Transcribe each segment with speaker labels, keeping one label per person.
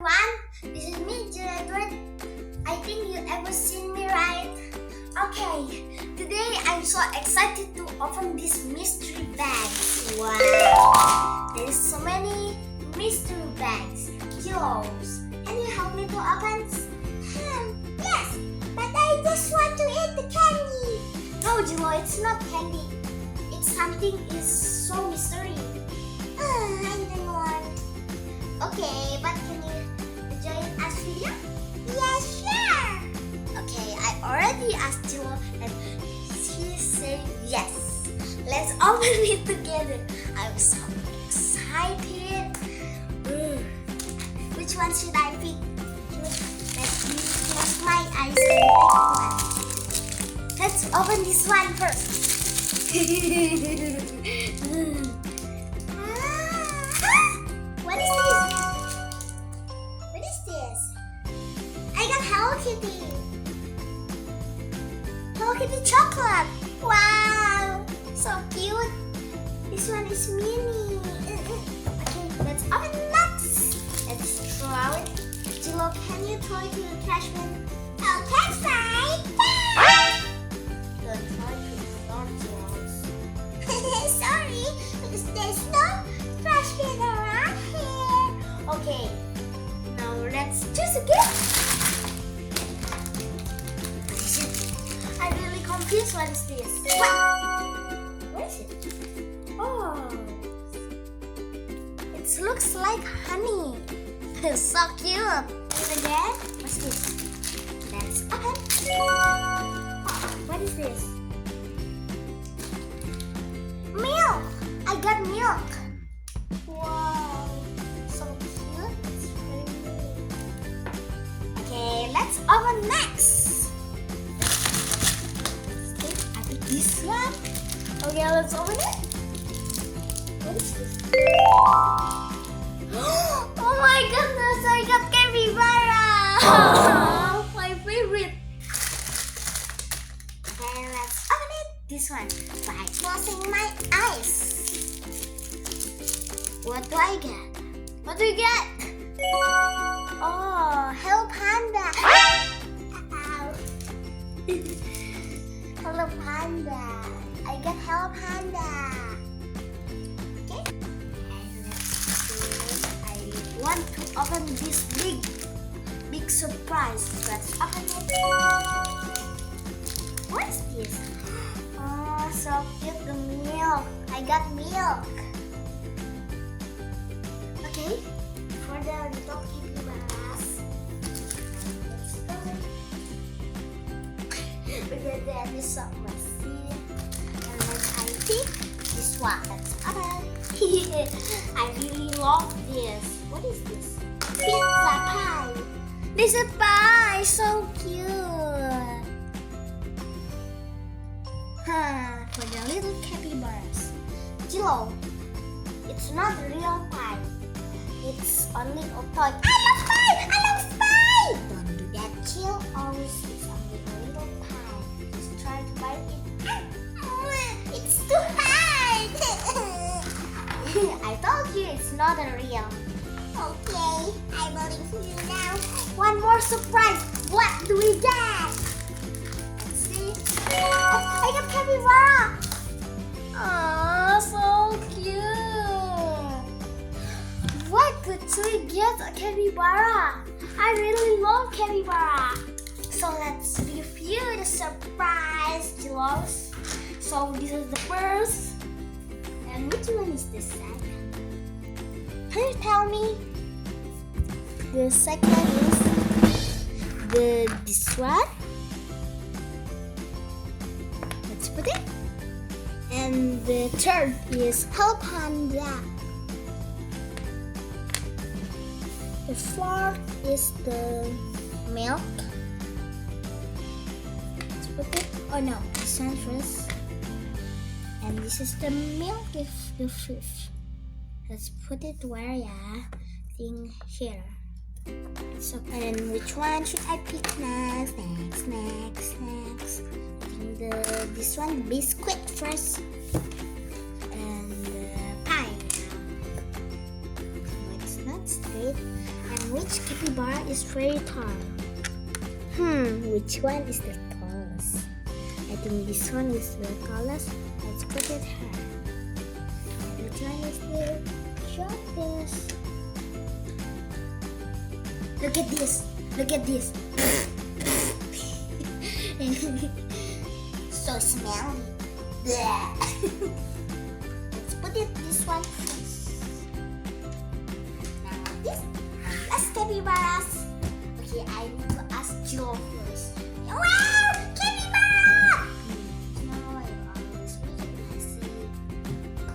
Speaker 1: Everyone, this is me, Jillo. I think you ever seen me, right? Okay, today I'm so excited to open this mystery bags. Wow, there's so many mystery bags. Jillos, can you help me to open? Yes, but I just want to eat the candy. No, Jillo, it's not candy. It's something is so mystery. I don't want. Okay, but can you join us video? Yes, sure. Okay, I already asked Jillo and she said yes. Let's open it together. I'm so excited. Which one should I pick? Let me close my eyes and pick one. Let's open this one first. What is this? What is this? I got Hello Kitty. Hello Kitty chocolate. Wow, so cute. This one is mini. Okay, let's open next. Let's throw it. Jillo, can you throw it to the trash bin? Okay, fine. Don't throw it to the floor, Jillo. Sorry, because there's no trash bin around here. Okay, now let's choose a gift. I'm really confused. What is this? What is it? Oh, it looks like honey. So cute. And then, what's this? Let's open. What is this? Milk. I got milk. Wow, so cute. It's very good. Okay, let's open next. Okay, I pick this one. Okay, let's open it. What is this? Oh my goodness, I got capybara. My favorite. Okay, let's open it. This one by closing my eyes. What do I get? What do you get? Oh, Hello Panda. Ow. Hello Panda. I got Hello Panda. Okay. And let's see. I want to open this big surprise. Let's open it. What is this? Oh, so cute, the milk. I got milk. Okay, for the little capybaras, let's go. Because that is so messy. And then I pick this one. Let's open. I really love this. What is this? Pizza pie. This is pie. So cute. For the little capybaras. Jillo, it's not real pie. It's only a toy. I love pie! I love pie! Don't do that, chill. Always, it's only a little pie. Just try to bite it. It's too hard! I told you it's not a real. Okay, I believe you now. One more surprise. What do we get? Let's see. Oh, I got capybara. Oh, so cute. Why could we get a capybara? I really love capybara. So let's review the surprise, Jillos. So this is the first. And which one is the second? Can you tell me? The second is this one. Let's put it. And the third is Hello Panda. The fourth is the milk. Let's put it. Oh no, this one first. And this is the milk. The fifth. Let's put it where? Yeah, thing here. So, and which one should I pick next? Next. I think this one, biscuit first. And pie. No, it's not straight. And which capybara is very tall? Which one is the tallest? I think this one is the tallest. Let's put it here. Which one is the shortest? Look at this. Look at this. So smelly. Let's put it this one first. Now this. Let's capybaras. Okay, I need to ask Jillo first. Wow! Capybara! No, I always make it messy.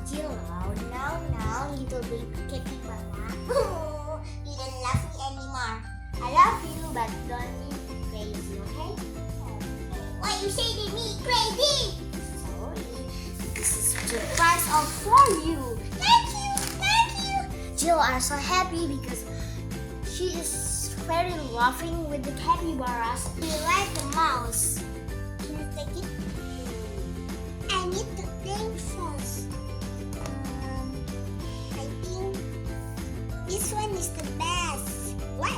Speaker 1: Jillo, no, little baby capybara. You don't love me anymore. I love you, but don't be crazy, okay? Why you say to me crazy? Sorry, this is the price of for you. Thank you. Jillo are so happy because she is very laughing with the capybaras. You like the mouse? Can you take it? I need to think first. I think this one is the best. Why?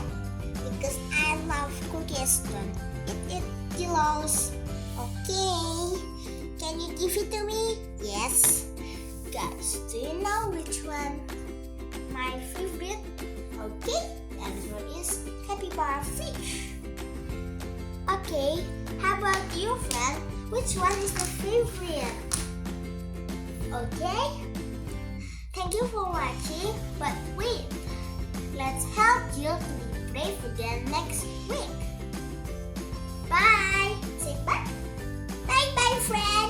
Speaker 1: Because I love cookies. Don't eat it, Jillos. Okay. Can you give it to me? Yes. Guys, do you know which one my favorite? Okay, the answer is capybara fish. Okay, how about you, friend? Which one is the favorite? Okay. Thank you for watching. But wait, let's help Jillo to be brave again next week. Bye. Say bye. Bye, friend.